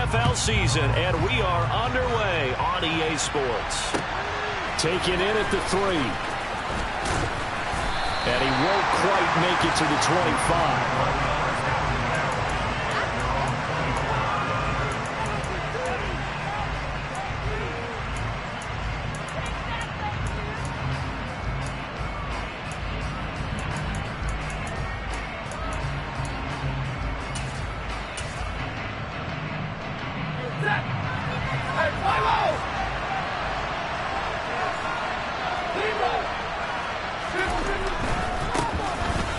NFL season, and we are underway on EA Sports. Taken in at the 3. And he won't quite make it to the 25.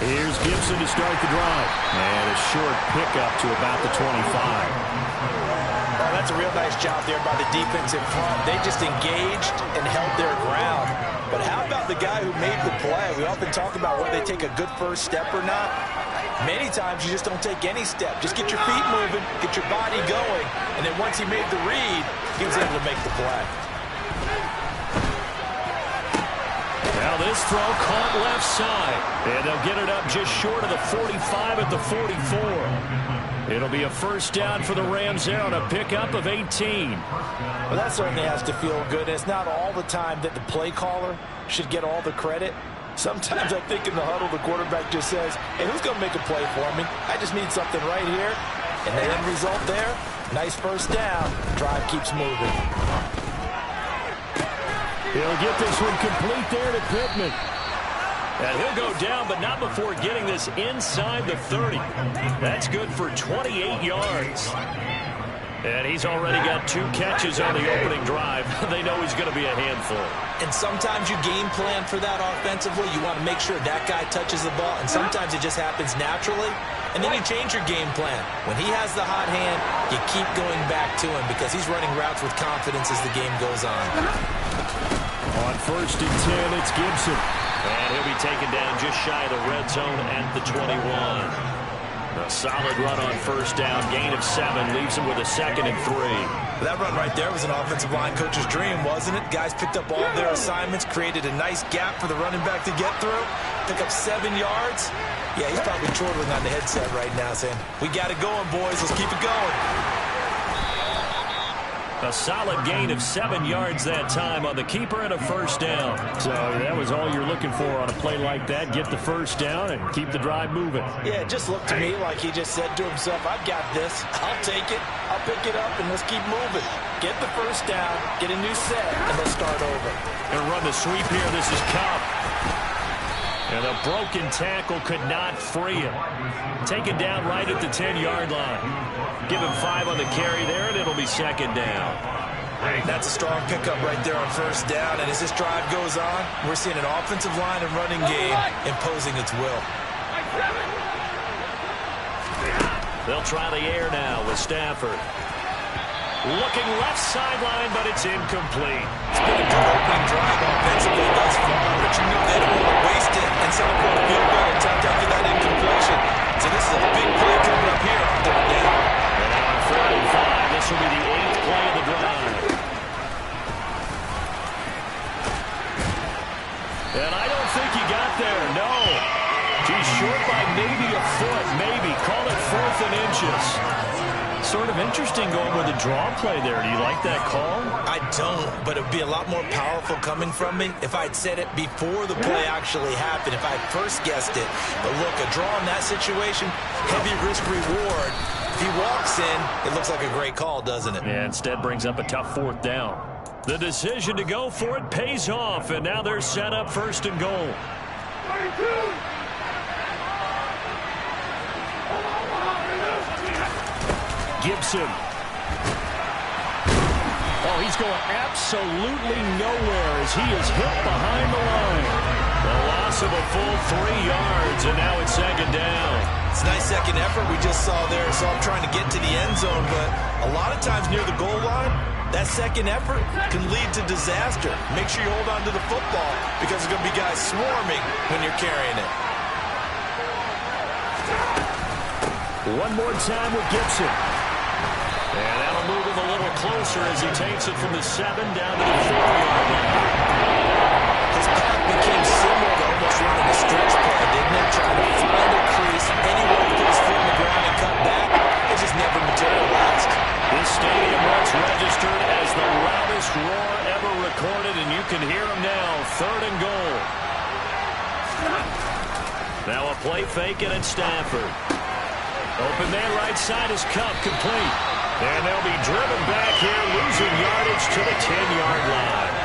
Here's Gibson to start the drive. And a short pickup to about the 25. Well, that's a real nice job there by the defense in front. They just engaged and held their ground. But how about the guy who made the play? We often talk about whether they take a good first step or not. Many times you just don't take any step. Just get your feet moving, get your body going, and then once he made the read, he was able to make the play. Now this throw caught left side. And they'll get it up just short of the 45 at the 44. It'll be a first down for the Rams there on a pickup of 18. Well, that certainly has to feel good. It's not all the time that the play caller should get all the credit. Sometimes I think in the huddle, the quarterback just says, hey, who's going to make a play for me? I just need something right here. And the end result there, nice first down. Drive keeps moving. He'll get this one complete there to Pittman. And he'll go down, but not before getting this inside the 30. That's good for 28 yards. And he's already got 2 catches on the opening drive. They know he's going to be a handful. And sometimes you game plan for that offensively. You want to make sure that guy touches the ball. And sometimes it just happens naturally. And then you change your game plan. When he has the hot hand, you keep going back to him because he's running routes with confidence as the game goes on. On 1st and 10, it's Gibson. And he'll be taken down just shy of the red zone at the 21. A solid run on first down, gain of 7, leaves him with a 2nd and 3. That run right there was an offensive line coach's dream, wasn't it? Guys picked up all of their assignments, created a nice gap for the running back to get through, pick up 7 yards. Yeah, he's probably chortling on the headset right now saying, we got it going, boys. Let's keep it going. A solid gain of 7 yards that time on the keeper and a first down. So that was all you're looking for on a play like that. Get the first down and keep the drive moving. Yeah, it just looked to me like he just said to himself, I've got this. I'll take it. I'll pick it up, and let's keep moving. Get the first down, get a new set, and let's start over. Gonna run the sweep here. This is Kupp. And a broken tackle could not free him. Taken down right at the 10-yard line. Give him 5 on the carry there, and it'll be 2nd down. That's a strong pickup right there on first down. And as this drive goes on, we're seeing an offensive line and running game imposing its will. They'll try the air now with Stafford. Looking left sideline, but it's incomplete. It's been a good opening drive offensively thus far, but you know they don't want to waste it and set up for a field goal and tap after that incompletion. So this is a big play coming up here on 3rd down. And on 4th and 5, this will be the 8th play of the drive. And I don't think he got there, no. He's short by maybe a foot, maybe. Call it 4th and inches. Sort of interesting going with a draw play there. Do you like that call? I don't, but it would be a lot more powerful coming from me if I'd said it before the play actually happened, if I first guessed it. But look, a draw in that situation, heavy risk reward. If he walks in, it looks like a great call, doesn't it? Yeah, instead brings up a tough 4th down. The decision to go for it pays off, and now they're set up 1st and goal. 22. Gibson. Oh, he's going absolutely nowhere as he is hit behind the line. The loss of a full 3 yards, and now it's 2nd down. It's a nice second effort we just saw there. So I'm trying to get to the end zone, but a lot of times near the goal line, that second effort can lead to disaster. Make sure you hold on to the football because there's going to be guys swarming when you're carrying it. One more time with Gibson. And that'll move him a little closer as he takes it from the 7 down to the 4-yard line. His path became similar to almost running a stretch play, didn't it? Trying to find a crease, anywhere to put his foot in the ground and cut back. It just never materialized. This loudest roar ever recorded, and you can hear him now. 3rd and goal. Now a play fake, and it's Stafford. Open man right side is Kupp, complete. And they'll be driven back here, losing yardage to the 10-yard line.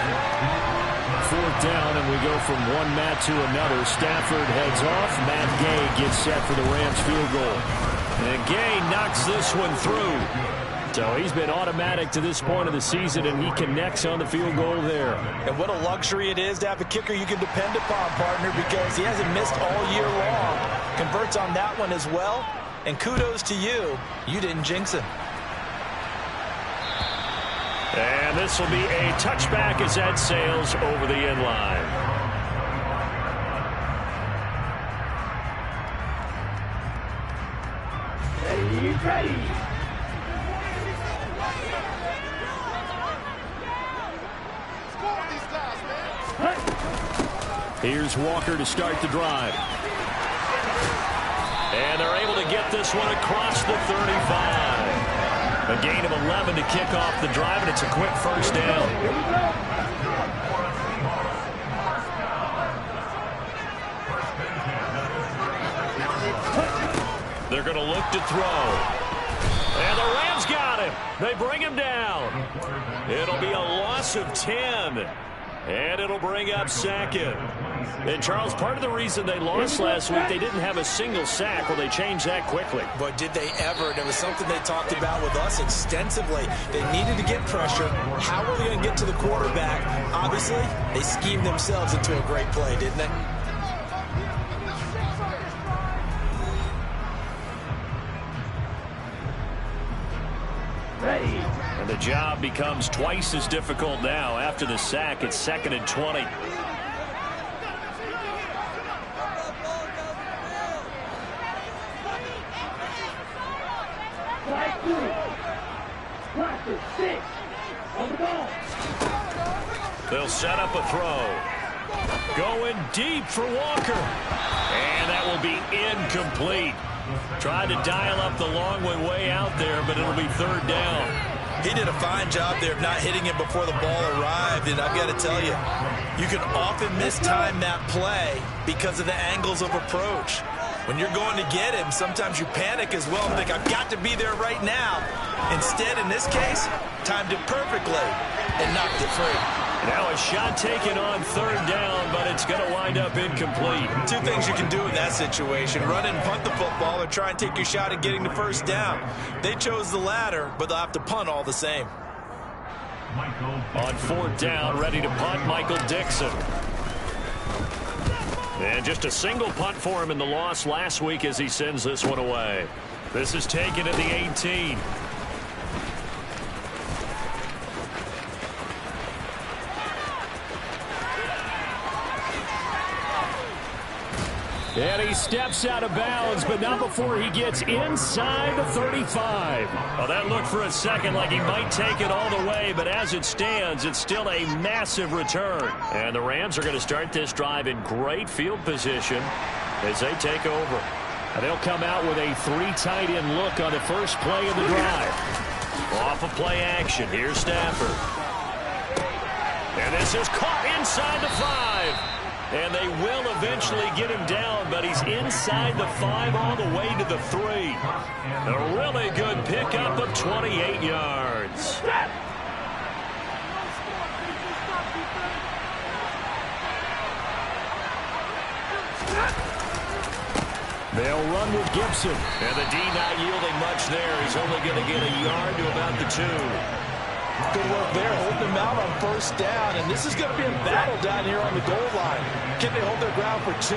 4th down, and we go from one mat to another. Stafford heads off. Matt Gay gets set for the Rams field goal. And Gay knocks this one through. So he's been automatic to this point of the season, and he connects on the field goal there. And what a luxury it is to have a kicker you can depend upon, partner, because he hasn't missed all year long. Converts on that one as well. And kudos to you. You didn't jinx him. And this will be a touchback as that sails over the end line. Ready. Here's Walker to start the drive. And they're able to get this one across the 35. A gain of 11 to kick off the drive, and it's a quick 1st down. They're going to look to throw. And the Rams got him. They bring him down. It'll be a loss of 10. And it'll bring up 2nd. And, Charles, part of the reason they lost last week, they didn't have a single sack. Well, they changed that quickly. But did they ever? And it was something they talked about with us extensively. They needed to get pressure. How are they going to get to the quarterback? Obviously, they schemed themselves into a great play, didn't they? Ready. And the job becomes twice as difficult now. After the sack, it's 2nd and 20. They'll set up a throw. Going deep for Walker. And that will be incomplete. Tried to dial up the long way out there, but it'll be 3rd down. He did a fine job there of not hitting him before the ball arrived, and I've got to tell you, you can often mistime that play because of the angles of approach. When you're going to get him, sometimes you panic as well and think, I've got to be there right now. Instead, in this case, timed it perfectly and knocked it free. Now a shot taken on 3rd down, but it's going to wind up incomplete. 2 things you can do in that situation: run and punt the football, or try and take your shot at getting the 1st down. They chose the latter, but they'll have to punt all the same. On 4th down, ready to punt, Michael Dixon. And just a single punt for him in the loss last week as he sends this one away. This is taken at the 18. And he steps out of bounds, but not before he gets inside the 35. Well, that looked for a second like he might take it all the way, but as it stands, it's still a massive return. And the Rams are going to start this drive in great field position as they take over. And they'll come out with a 3 tight end look on the first play of the drive. Off of play action, here's Stafford. And this is caught inside the 5. And they will eventually get him down, but he's inside the 5 all the way to the 3. A really good pickup of 28 yards. They'll run with Gibson. And the D not yielding much there. He's only going to get a yard to about the 2. Good work there, holding them out on 1st down, and this is going to be a battle down here on the goal line. Can they hold their ground for 2,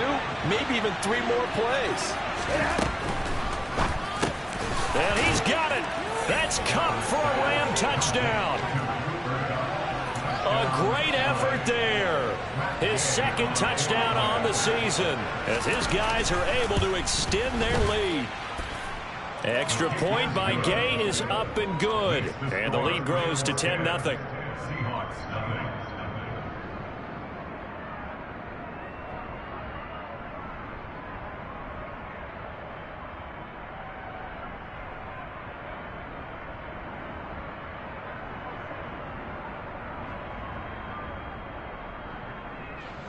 maybe even 3 more plays? And he's got it. That's Kupp for a Ram touchdown. A great effort there. His 2nd touchdown on the season as his guys are able to extend their lead. Extra point by Gay is up and good. And the lead grows to 10-0.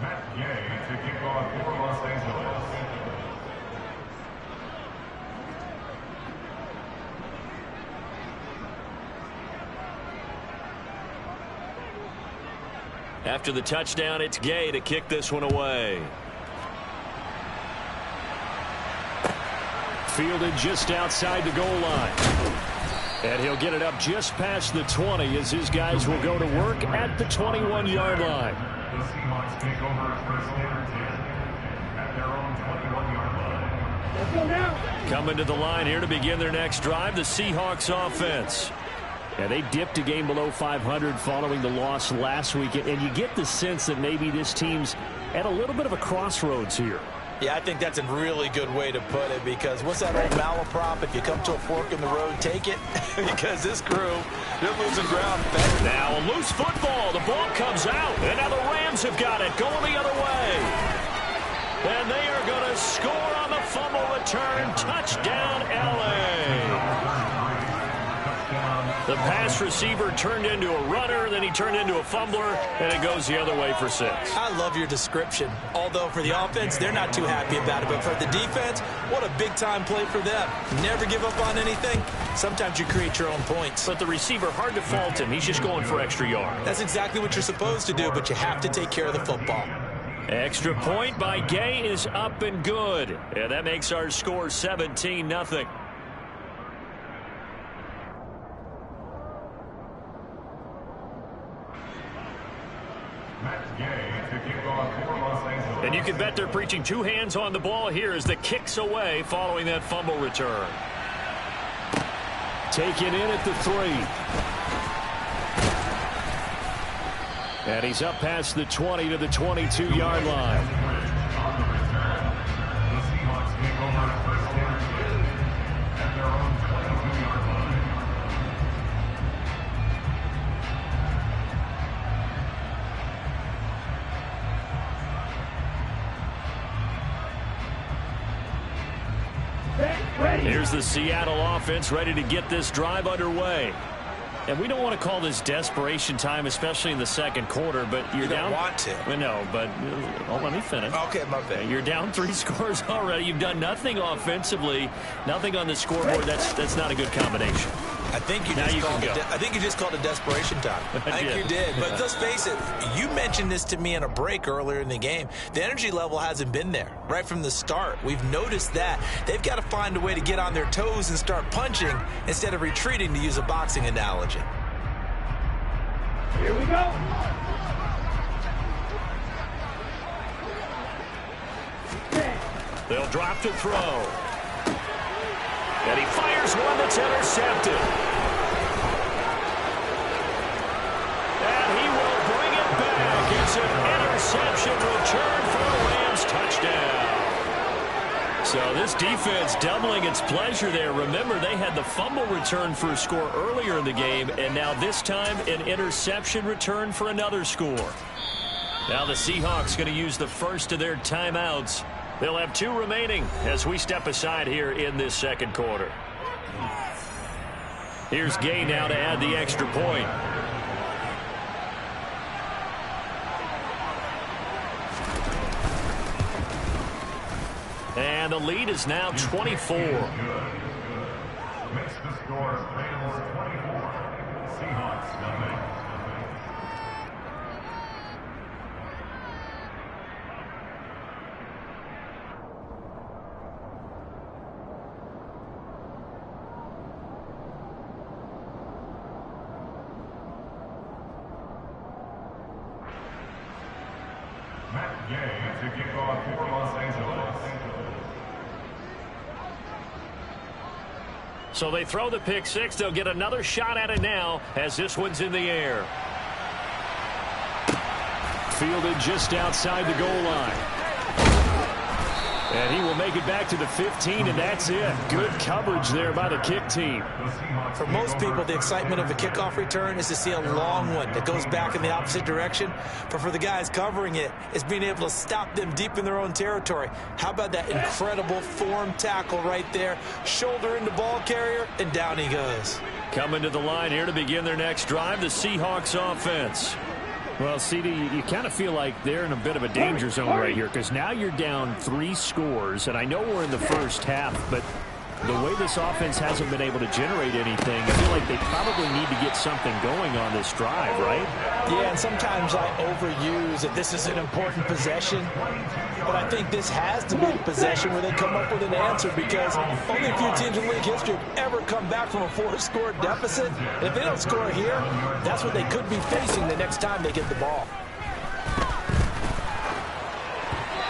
Matt Gay to kick off for Los Angeles. After the touchdown, it's Gay to kick this one away. Fielded just outside the goal line. And he'll get it up just past the 20 as his guys will go to work at the 21-yard line. The Seahawks take over first and 10 at their own 21-yard line. Let's go now. Coming to the line here to begin their next drive, the Seahawks offense. And they dipped a game below 500 following the loss last week. And you get the sense that maybe this team's at a little bit of a crossroads here. Yeah, I think that's a really good way to put it, because what's that old malaprop? If you come to a fork in the road, take it. Because this crew, they're losing ground. Now a loose football. The ball comes out. And now the Rams have got it going the other way. And they are going to score on the fumble return. Touchdown, L.A. The pass receiver turned into a runner, then he turned into a fumbler, and it goes the other way for 6. I love your description. Although for the offense, they're not too happy about it. But for the defense, what a big-time play for them. Never give up on anything. Sometimes you create your own points. But the receiver, hard to fault him. He's just going for extra yard. That's exactly what you're supposed to do, but you have to take care of the football. Extra point by Gay is up and good. And that makes our score 17-0. And you can bet they're preaching 2 hands on the ball here as the kick's away following that fumble return. Taken in at the 3. And he's up past the 20 to the 22-yard line. The Seahawks take over first and 10 at their own 22-yard line. Here's the Seattle offense ready to get this drive underway. And we don't want to call this desperation time, especially in the second quarter, but you're down. You don't want to. No, but let me finish. Okay, my bad. You're down 3 scores already. You've done nothing offensively, nothing on the scoreboard. That's not a good combination. I think you just called it desperation time. I think you did. But let's face it, you mentioned this to me in a break earlier in the game. The energy level hasn't been there right from the start. We've noticed that. They've got to find a way to get on their toes and start punching instead of retreating, to use a boxing analogy. Here we go. They'll drop to throw. And he fires one that's intercepted. And he will bring it back. It's an interception return for the Rams touchdown. So this defense doubling its pleasure there. Remember, they had the fumble return for a score earlier in the game, and now this time an interception return for another score. Now the Seahawks going to use the first of their timeouts. They'll have 2 remaining as we step aside here in this second quarter. Here's Gay now to add the extra point. And the lead is now 24. Makes the score Rams 24, Seahawks 0. Matt Gay to kick off for Los Angeles. So they throw the pick 6. They'll get another shot at it now as this one's in the air. Fielded just outside the goal line. And he will make it back to the 15, and that's it. Good coverage there by the kick team. For most people, the excitement of a kickoff return is to see a long one that goes back in the opposite direction. But for the guys covering it, it's being able to stop them deep in their own territory. How about that incredible form tackle right there? Shoulder into ball carrier, and down he goes. Coming to the line here to begin their next drive, the Seahawks offense. Well, CD, you kind of feel like they're in a bit of a danger zone right here because now you're down 3 scores, and I know we're in the first half, but the way this offense hasn't been able to generate anything, I feel like they probably need to get something going on this drive, right? Yeah, and sometimes I overuse that this is an important possession, but I think this has to be the possession where they come up with an answer because only a few teams in league history have ever come back from a 4-score deficit. And if they don't score here, that's what they could be facing the next time they get the ball.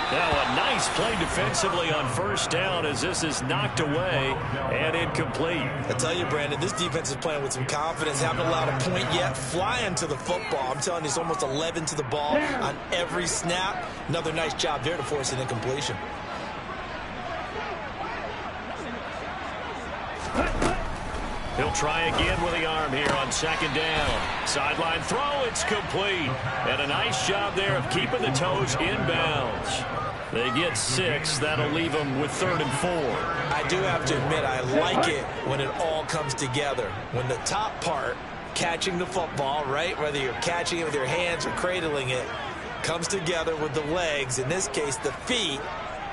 Now a nice play defensively on first down as this is knocked away and incomplete. I tell you, Brandon, this defense is playing with some confidence. Haven't allowed a point yet. Flying to the football. I'm telling you, it's almost 11 to the ball on every snap. Another nice job there to force an incompletion. He'll try again with the arm here on second down. Sideline throw, it's complete. And a nice job there of keeping the toes inbounds. They get 6. That'll leave them with 3rd and 4. I do have to admit, I like it when it all comes together. When the top part, catching the football, right, whether you're catching it with your hands or cradling it, comes together with the legs, in this case the feet,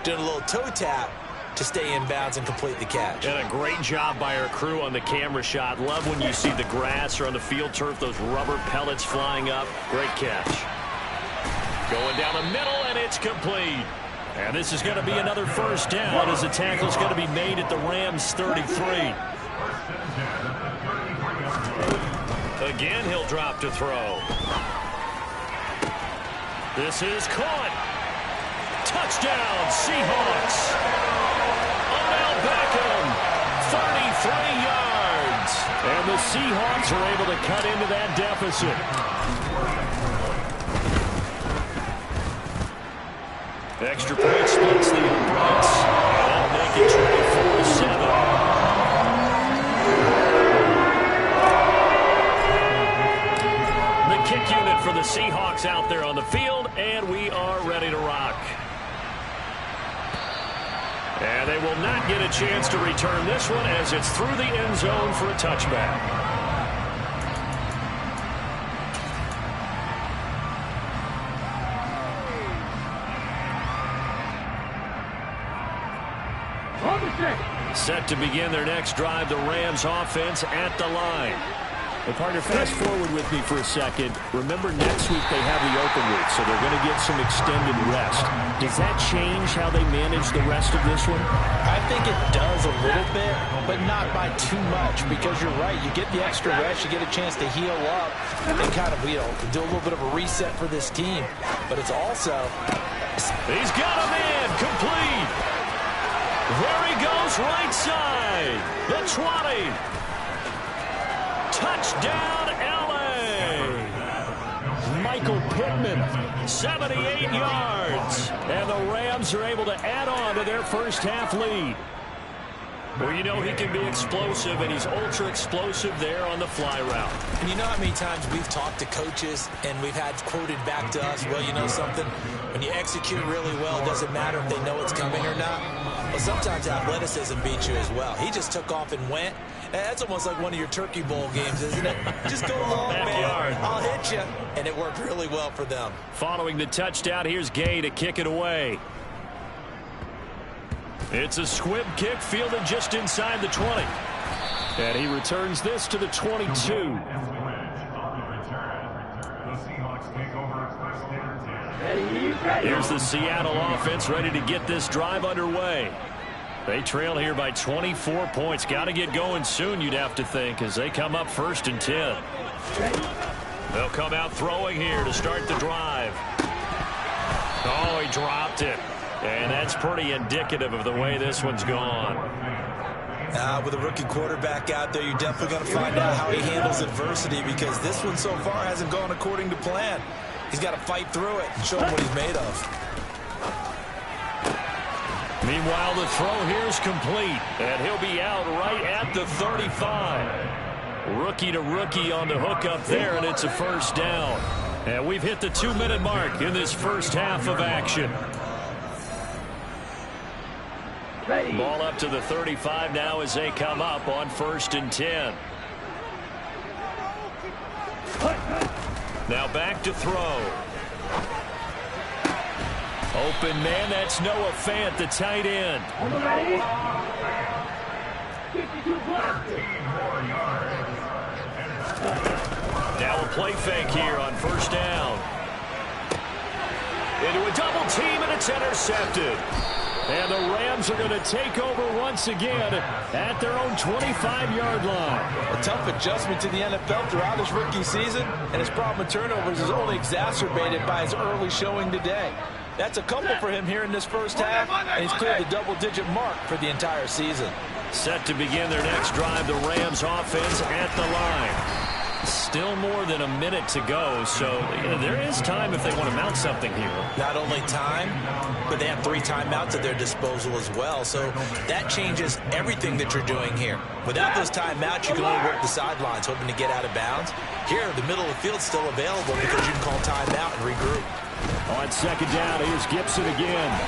doing a little toe tap to stay in bounds and complete the catch. And a great job by our crew on the camera shot. Love when you see the grass or on the field turf, those rubber pellets flying up. Great catch. Going down the middle, and it's complete. And this is going to be another first down as the tackle's going to be made at the Rams 33. Again, he'll drop to throw. This is caught. Touchdown, Seahawks. Odell Beckham, 33 yards. And the Seahawks are able to cut into that deficit. Extra point splits the uprights. That'll make it 24-7. The kick unit for the Seahawks out there on the field, and we are ready to rock. And they will not get a chance to return this one as it's through the end zone for a touchback. Set to begin their next drive, the Rams offense at the line. Well, partner, fast forward with me for a second. Remember, next week they have the open week, so they're going to get some extended rest. Does that change how they manage the rest of this one? I think it does a little bit, but not by too much, because you're right. You get the extra rest, you get a chance to heal up and kind of, do a little bit of a reset for this team. But it's also... He's got a man, complete. There he goes, right side. The 20. Touchdown, L.A. Michael Pittman, 78 yards. And the Rams are able to add on to their first half lead. Well, you know he can be explosive, and he's ultra-explosive there on the fly route. And you know how many times we've talked to coaches and we've had quoted back to us, well, you know something? When you execute really well, it doesn't matter if they know it's coming or not. Well, sometimes athleticism beats you as well. He just took off and went. That's almost like one of your Turkey Bowl games, isn't it? Just go long, man. I'll hit you. And it worked really well for them. Following the touchdown, here's Gay to kick it away. It's a squib kick fielded just inside the 20. And he returns this to the 22. Here's the Seattle offense ready to get this drive underway. They trail here by 24 points. Got to get going soon, you'd have to think, as they come up 1st and 10. They'll come out throwing here to start the drive. Oh, he dropped it. And that's pretty indicative of the way this one's gone. With a rookie quarterback out there, you're definitely going to find out how he handles adversity, because this one so far hasn't gone according to plan. He's got to fight through it and show him what he's made of. Meanwhile, the throw here is complete, and he'll be out right at the 35. Rookie to rookie on the hook up there, and it's a first down. And we've hit the 2-minute mark in this first half of action. Ball up to the 35 now as they come up on 1st and 10. Now back to throw. Open man, that's Noah Fant, the tight end. Now a play fake here on first down. Into a double team, and it's intercepted. And the Rams are going to take over once again at their own 25-yard line. A tough adjustment to the NFL throughout his rookie season, and his problem with turnovers is only exacerbated by his early showing today. That's a couple for him here in this first half, and he's cleared the double-digit mark for the entire season. Set to begin their next drive, the Rams offense at the line. Still more than a minute to go, so there is time if they want to mount something here. Not only time, but they have 3 timeouts at their disposal as well, so that changes everything that you're doing here. Without those timeouts, you can only work the sidelines, hoping to get out of bounds. Here, the middle of the field's still available because you can call timeout and regroup. On second down, here's Gibson again.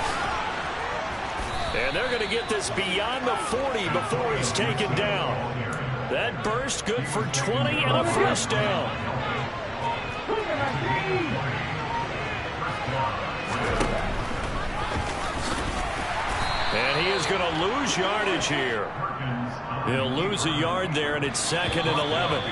And they're going to get this beyond the 40 before he's taken down. That burst good for 20 and a first down. And he is going to lose yardage here. He'll lose a yard there, and it's 2nd and 11.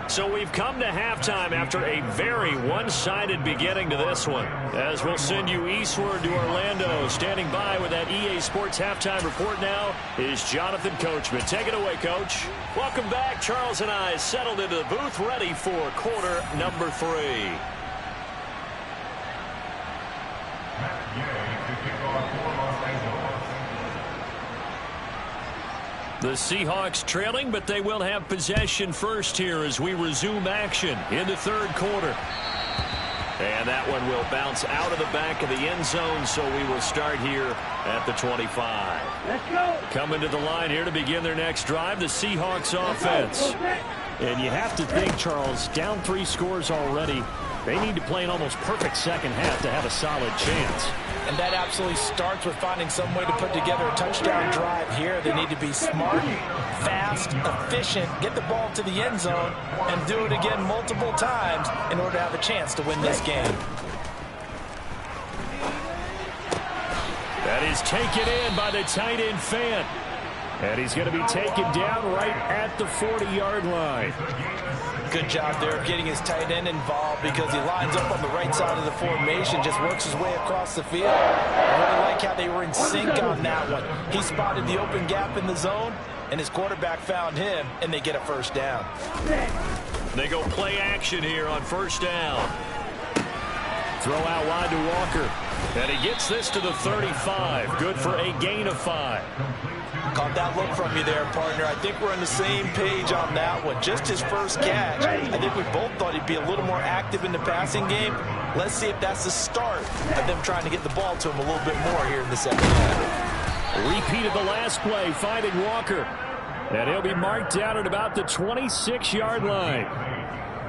So we've come to halftime after a very one-sided beginning to this one. As we'll send you eastward to Orlando. Standing by with that EA Sports halftime report now is Jonathan Coachman. Take it away, Coach. Welcome back. Charles and I settled into the booth, ready for quarter number 3. The Seahawks trailing, but they will have possession first here as we resume action in the third quarter. And that one will bounce out of the back of the end zone, so we will start here at the 25. Let's go. Coming to the line here to begin their next drive, the Seahawks offense. And you have to think, Charles, down 3 scores already. They need to play an almost perfect second half to have a solid chance. And that absolutely starts with finding some way to put together a touchdown drive here. They need to be smart, fast, efficient, get the ball to the end zone, and do it again multiple times in order to have a chance to win this game. That is taken in by the tight end Fant. And he's going to be taken down right at the 40-yard line. Good job there of getting his tight end involved because he lines up on the right side of the formation, just works his way across the field. I really like how they were in sync on that one. He spotted the open gap in the zone, and his quarterback found him, and they get a first down. They go play action here on first down. Throw out wide to Walker. And he gets this to the 35. Good for a gain of 5. Caught that look from you there, partner. I think we're on the same page on that one. Just his first catch. I think we both thought he'd be a little more active in the passing game. Let's see if that's the start of them trying to get the ball to him a little bit more here in the second half. Repeat of the last play, finding Walker. And he'll be marked down at about the 26-yard line.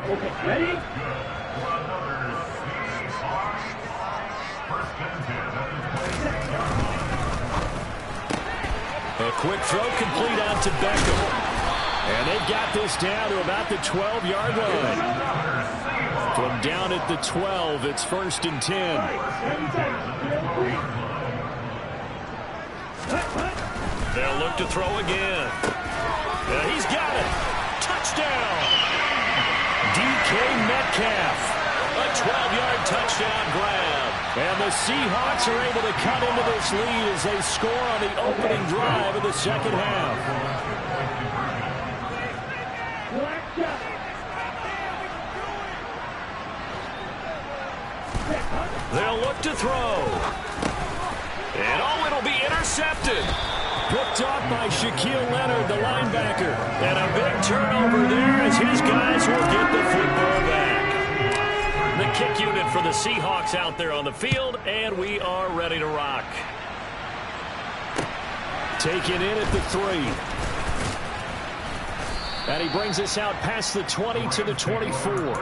Okay, ready? A quick throw complete out to Beckham. And they've got this down to about the 12-yard line. From down at the 12, it's 1st and 10. They'll look to throw again. And he's got it. Touchdown. DK Metcalf. A 12-yard touchdown grab. And the Seahawks are able to cut into this lead as they score on the opening drive of the second half. They'll look to throw. And oh, it'll be intercepted. Picked off by Shaquille Leonard, the linebacker. And a big turnover there as his guys will get the football back. The kick unit for the Seahawks out there on the field, and we are ready to rock. Taken in at the 3. And he brings us out past the 20 to the 24.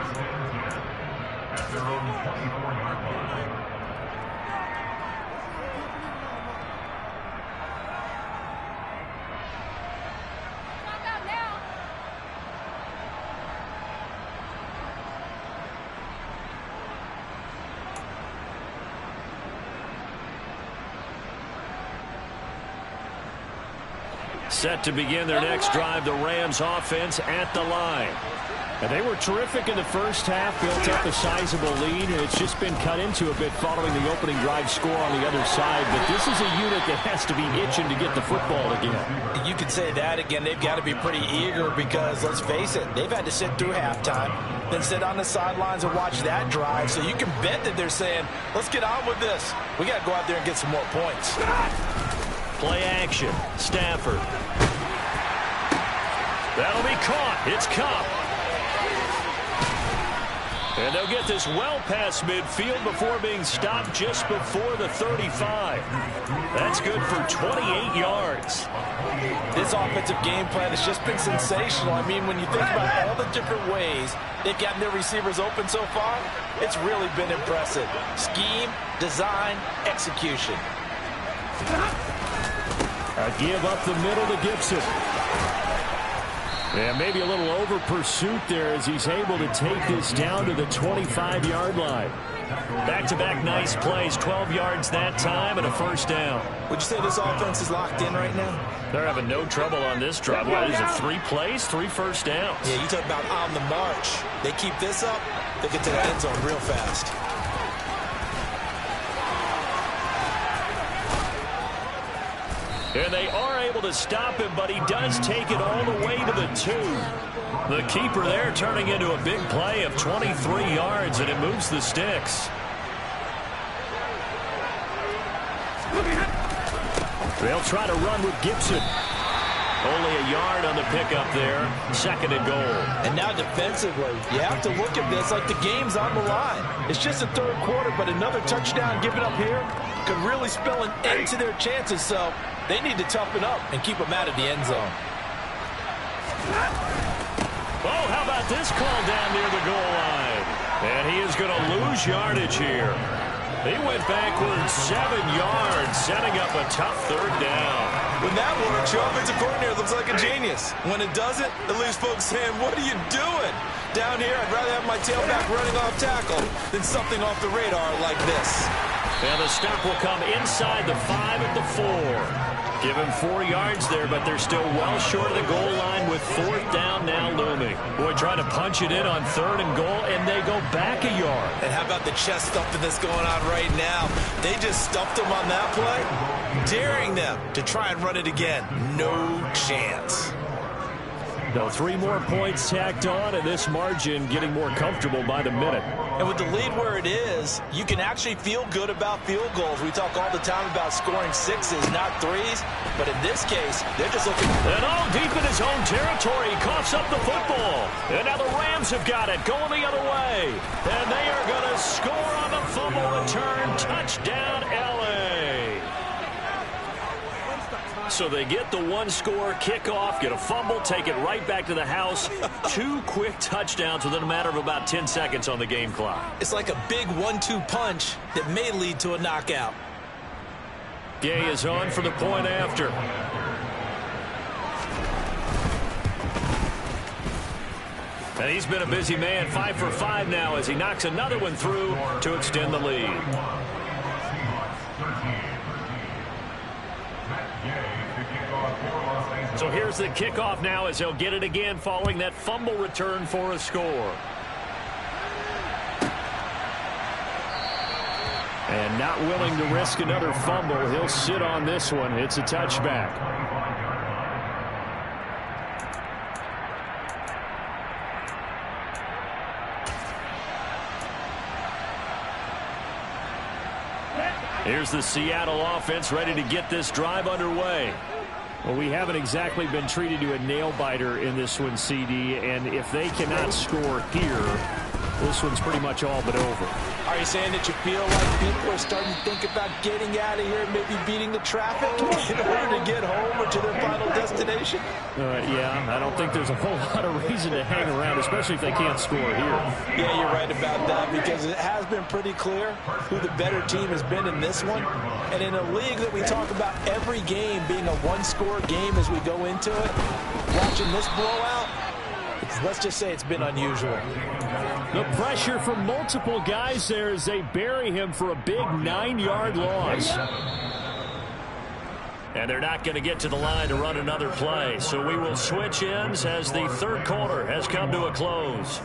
Set to begin their next drive, the Rams offense at the line. And they were terrific in the first half, built up a sizable lead, and it's just been cut into a bit following the opening drive score on the other side. But this is a unit that has to be itching to get the football again. You could say that again. They've got to be pretty eager because, let's face it, they've had to sit through halftime, then sit on the sidelines and watch that drive. So you can bet that they're saying, let's get on with this. We got to go out there and get some more points. Play action. Stafford. That'll be caught. It's Kupp. And they'll get this well past midfield before being stopped just before the 35. That's good for 28 yards. This offensive game plan has just been sensational. I mean, when you think about all the different ways they've gotten their receivers open so far, it's really been impressive. Scheme, design, execution. A give up the middle to Gibson. And maybe a little over pursuit there as he's able to take this down to the 25-yard line. Back-to-back nice plays, 12 yards that time and a first down. Would you say this offense is locked in right now? They're having no trouble on this drive. What is it, 3 plays, 3 first downs? Yeah, you talk about on the march. They keep this up, they get to the end zone real fast. And they are able to stop him, but he does take it all the way to the 2. The keeper there turning into a big play of 23 yards, and it moves the sticks. They'll try to run with Gibson. Only a yard on the pickup there. 2nd and goal. And now defensively, you have to look at this like the game's on the line. It's just the 3rd quarter, but another touchdown given up here could really spell an end to their chances. So they need to toughen up and keep them out of the end zone. Oh, how about this call down near the goal line? And he is going to lose yardage here. He went backwards 7 yards, setting up a tough 3rd down. When that works, your offensive coordinator looks like a genius. When it doesn't, it leaves folks saying, what are you doing? Down here, I'd rather have my tailback running off tackle than something off the radar like this. And the stop will come inside the 5 at the 4. Give him 4 yards there, but they're still well short of the goal line with 4th down now looming. Boy, trying to punch it in on 3rd and goal, and they go back a yard. And how about the chest stuffing that's going on right now? They just stuffed them on that play, daring them to try and run it again. No chance. No, 3 more points tacked on, and this margin getting more comfortable by the minute. And with the lead where it is, you can actually feel good about field goals. We talk all the time about scoring 6s, not 3s. But in this case, they're just looking. And all deep in his own territory, he coughs up the football. And now the Rams have got it, going the other way. And they are going to score on the fumble return. Touchdown, L.A. So they get the 1-score kickoff, get a fumble, take it right back to the house. 2 quick touchdowns within a matter of about 10 seconds on the game clock. It's like a big 1-2 punch that may lead to a knockout. Gay is on for the point after. And he's been a busy man, 5 for 5 now as he knocks another one through to extend the lead. So here's the kickoff now as they'll get it again following that fumble return for a score. And not willing to risk another fumble. He'll sit on this one. It's a touchback. Here's the Seattle offense ready to get this drive underway. Well, we haven't exactly been treated to a nail-biter in this one, CD, and if they cannot score here, this one's pretty much all but over. Are you saying that you feel like people are starting to think about getting out of here and maybe beating the traffic in order to get home or to their final destination? Yeah, I don't think there's a whole lot of reason to hang around, especially if they can't score here. Yeah, you're right about that because it has been pretty clear who the better team has been in this one. And in a league that we talk about every game being a 1-score game as we go into it, watching this blowout, let's just say it's been unusual. The pressure from multiple guys there as they bury him for a big 9-yard loss. And they're not going to get to the line to run another play. So we will switch ends as the third quarter has come to a close.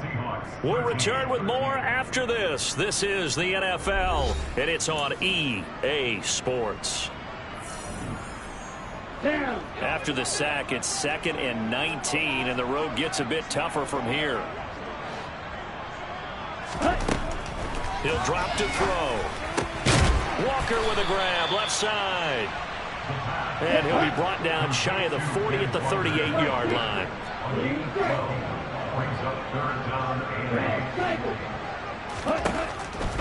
We'll return with more after this. This is the NFL, and it's on EA Sports. After the sack, it's 2nd and 19, and the road gets a bit tougher from here. He'll drop to throw. Walker with a grab, left side. And he'll be brought down shy of the 40 at the 38-yard line.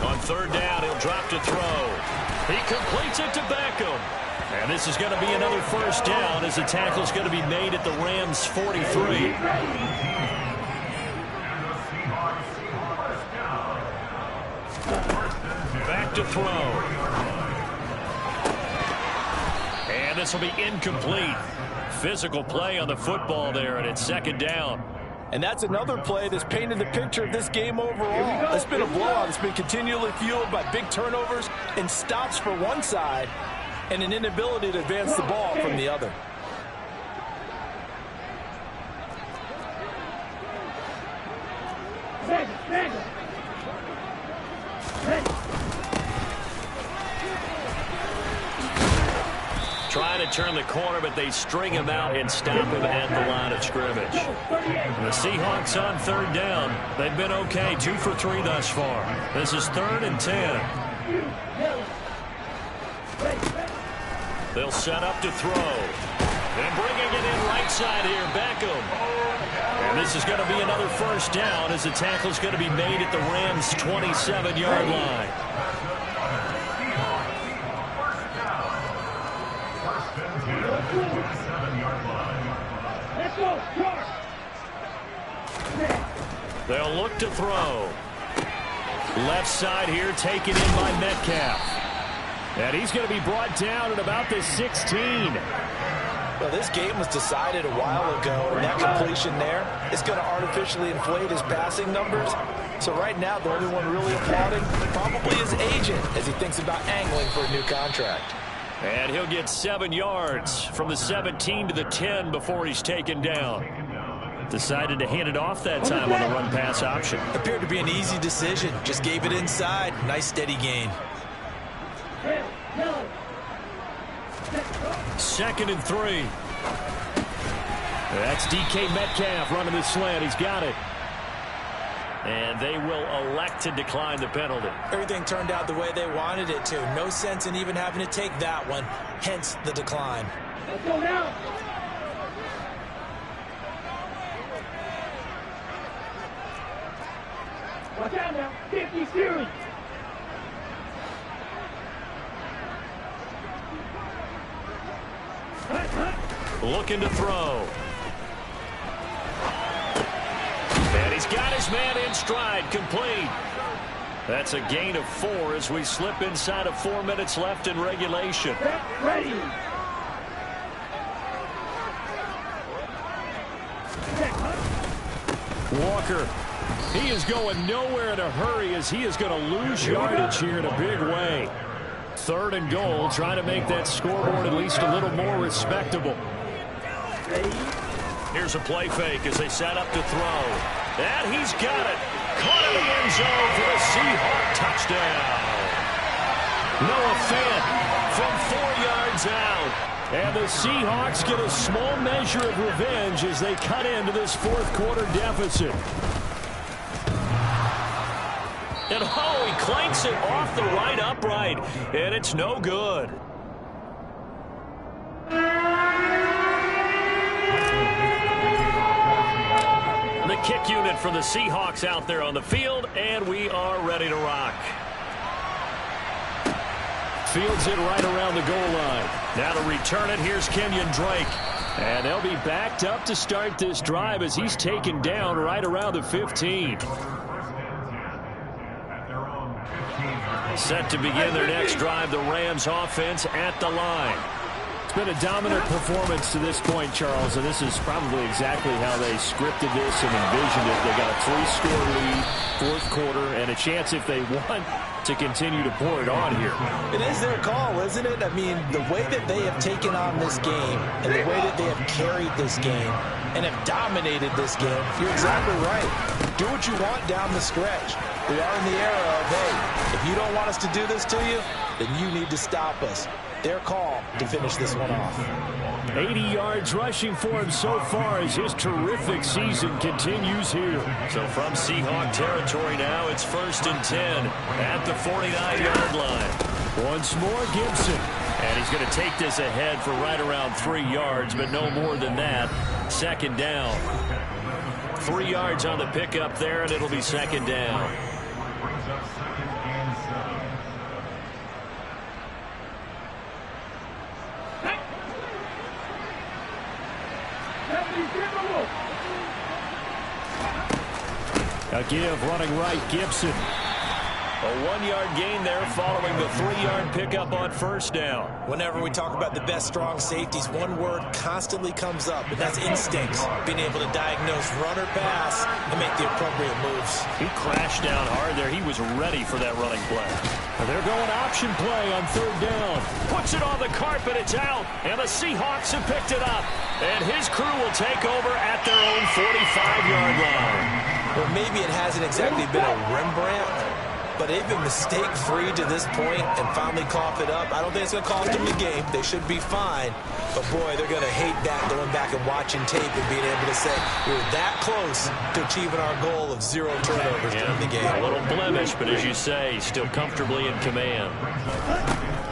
On third down, he'll drop to throw. He completes it to Beckham. And this is going to be another first down as the tackle's going to be made at the Rams' 43. Back to throw. And this will be incomplete. Physical play on the football there, and it's 2nd down. And that's another play that's painted the picture of this game overall. It's been a blowout. It's been continually fueled by big turnovers and stops for one side and an inability to advance the ball from the other. Trying to turn the corner, but they string him out and stop him at the line of scrimmage. The Seahawks on third down. They've been okay, 2 for 3 thus far. This is 3rd and 10. They'll set up to throw. And bringing it in right side here, Beckham. And this is going to be another first down as the tackle's going to be made at the Rams' 27-yard line. They'll look to throw. Left side here taken in by Metcalf. And he's going to be brought down at about the 16. Well, this game was decided a while ago, and that completion there is going to artificially inflate his passing numbers. So right now, the only one really applauding probably his agent as he thinks about angling for a new contract. And he'll get 7 yards from the 17 to the 10 before he's taken down. Decided to hand it off that time on the run-pass option. Appeared to be an easy decision. Just gave it inside. Nice steady gain. 2nd and 3. That's DK Metcalf running the slant. He's got it. And they will elect to decline the penalty. Everything turned out the way they wanted it to. No sense in even having to take that one. Hence the decline. Let's go now. Watch out now. 50 series. Looking to throw. And he's got his man in stride, complete. That's a gain of 4 as we slip inside of 4 minutes left in regulation. Ready. Walker, he is going nowhere in a hurry as he is going to lose yardage here in a big way. 3rd and goal, trying to make that scoreboard at least a little more respectable. Here's a play fake as they set up to throw. And he's got it. Caught in the end zone for a Seahawk touchdown. Noah Fant from 4 yards out. And the Seahawks get a small measure of revenge as they cut into this 4th quarter deficit. And oh, he clanks it off the right upright. And it's no good. The kick unit for the Seahawks out there on the field, and we are ready to rock. Fields it right around the goal line. Now to return it, here's Kenyon Drake. And they'll be backed up to start this drive as he's taken down right around the 15. Set to begin their next drive, the Rams offense at the line. It's been a dominant performance to this point, Charles, and this is probably exactly how they scripted this and envisioned it. They got a 3-score lead, fourth quarter, and a chance if they want to continue to pour it on here. It is their call, isn't it? I mean, the way that they have taken on this game and the way that they have carried this game and have dominated this game, you're exactly right. Do what you want down the stretch. We are in the era of, hey, if you don't want us to do this to you, then you need to stop us. Their call to finish this one off. 80 yards rushing for him so far as his terrific season continues here. So from Seahawk territory now, it's 1st and 10 at the 49-yard line. Once more, Gibson. And he's going to take this ahead for right around 3 yards, but no more than that. 2nd down. 3 yards on the pickup there, and it'll be 2nd down. Brings up 2nd and 7. A give running right, Gibson. A 1-yard gain there following the 3-yard pickup on 1st down. Whenever we talk about the best strong safeties, one word constantly comes up, and that's instincts. Being able to diagnose run or pass and make the appropriate moves. He crashed down hard there. He was ready for that running play. They're going option play on 3rd down. Puts it on the carpet. It's out. And the Seahawks have picked it up. And his crew will take over at their own 45-yard line. Well, maybe it hasn't exactly been a Rembrandt, but they've been mistake-free to this point and finally cough it up. I don't think it's going to cost them the game. They should be fine. But, boy, they're going to hate that going back and watching tape and being able to say we're that close to achieving our goal of 0 turnovers during the game. A little blemish, but as you say, still comfortably in command.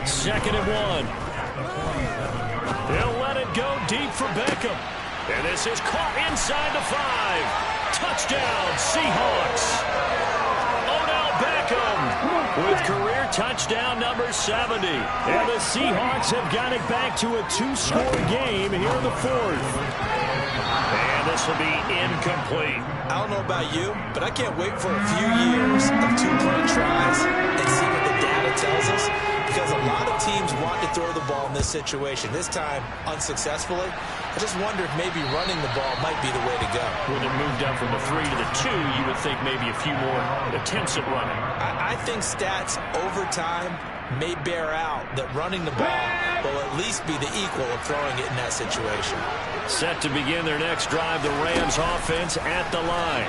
2nd and 1. He'll let it go deep for Beckham. And this is caught inside the 5. Touchdown, Seahawks. Odell Beckham with career touchdown number 70. And the Seahawks have got it back to a 2-score game here in the 4th. And this will be incomplete. I don't know about you, but I can't wait for a few years of 2-point tries and see what the data tells us. Because a lot of teams want to throw the ball in this situation. This time, unsuccessfully. I just wonder if maybe running the ball might be the way to go. When it moved up from the 3 to the 2, you would think maybe a few more attempts at running. I think stats over time may bear out that running the ball will at least be the equal of throwing it in that situation. Set to begin their next drive, the Rams offense at the line.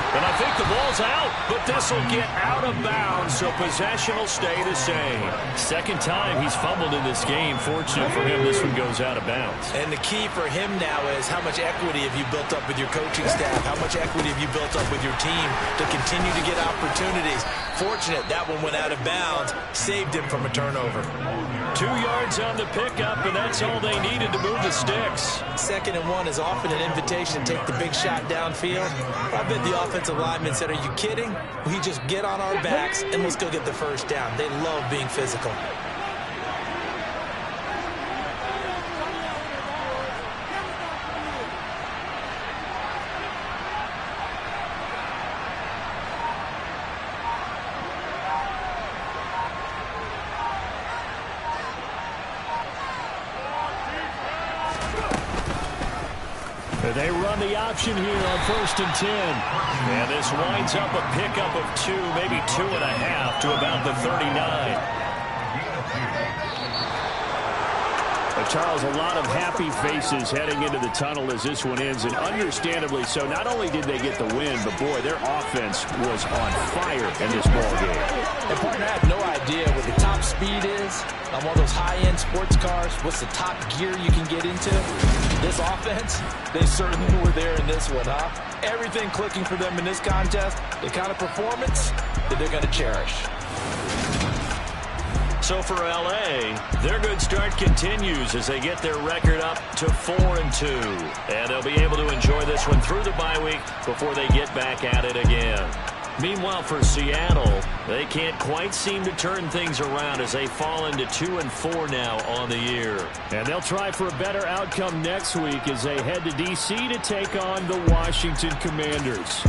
And I think the ball's out, but this will get out of bounds, so possession will stay the same. 2nd time he's fumbled in this game. Fortunate for him, this one goes out of bounds. And the key for him now is how much equity have you built up with your coaching staff? How much equity have you built up with your team to continue to get opportunities? Fortunate that one went out of bounds, saved him from a turnover. 2 yards on the pickup, and that's all they needed to move the sticks. 2nd and 1 is often an invitation to take the big shot downfield. I bet the offensive lineman said, are you kidding? We just get on our backs and let's go get the 1st down. They love being physical. They run the option here on 1st and 10. And this winds up a pickup of 2, maybe 2.5 to about the 39. Charles, a lot of happy faces heading into the tunnel as this one ends, and understandably so. Not only did they get the win, but, boy, their offense was on fire in this ballgame. And, partner, I have no idea what the top speed is on one of those high-end sports cars. What's the top gear you can get into? This offense, they certainly were there in this one, huh? Everything clicking for them in this contest, the kind of performance that they're going to cherish. So for L.A., their good start continues as they get their record up to 4-2. And they'll be able to enjoy this one through the bye week before they get back at it again. Meanwhile, for Seattle, they can't quite seem to turn things around as they fall into 2-4 now on the year. And they'll try for a better outcome next week as they head to D.C. to take on the Washington Commanders.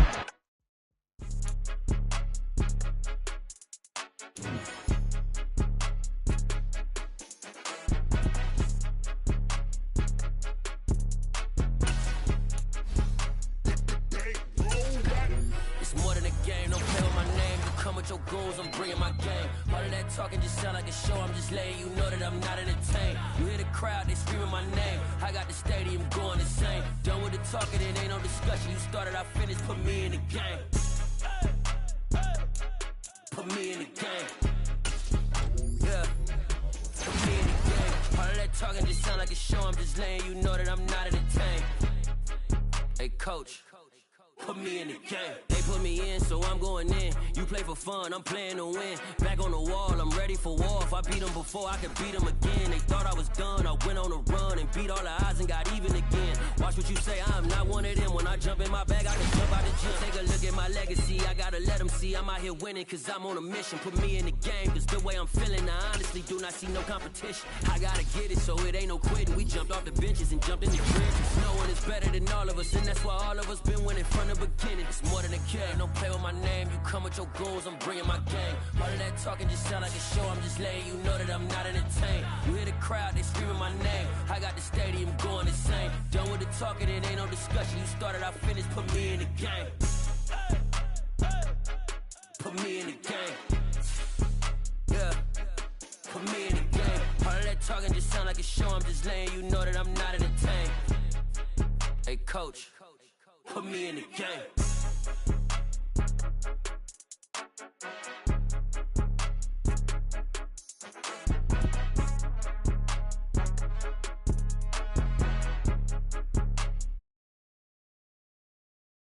with your goons, I'm bringing my game. All of that talking just sound like a show, I'm just letting you know that I'm not entertained. You hear the crowd, they screaming my name. I got the stadium going insane. Done with the talking, it ain't no discussion. You started, I finished, put me in the game. Put me in the game. Yeah. Put me in the game. All of that talking just sound like a show, I'm just letting you know that I'm not entertained. Hey, coach. Put me in the game. They put me in, so I'm going in. You play for fun, I'm playing to win. Back on the wall, I'm ready for war. If I beat them before, I can beat them again. They thought I was done, I went on a run and beat all the odds and got even again. Watch what you say, I'm not one of them. When I jump in my bag, I can jump out the gym. Take a look at my legacy, I gotta let them see I'm out here winning, cause I'm on a mission. Put me in the game, cause the way I'm feeling, I honestly do not see no competition. I gotta get it, so it ain't no quitting. We jumped off the benches and jumped in the trenches. No one is better than all of us, and that's why all of us been winning from the beginning. It's more than a game, don't play with my name. You come with your goons, I'm bringing my game. All of that talking just sound like a show, I'm just letting you know that I'm not entertained. You hear the crowd, they screaming my name. I got the stadium going insane. Done with the talking, it ain't no discussion. You started, I finished, put me in the game. Put me in the game. Yeah. Put me in the game. All of that talking just sound like a show, I'm just letting you know that I'm not entertained. Hey, coach. Put me in the game.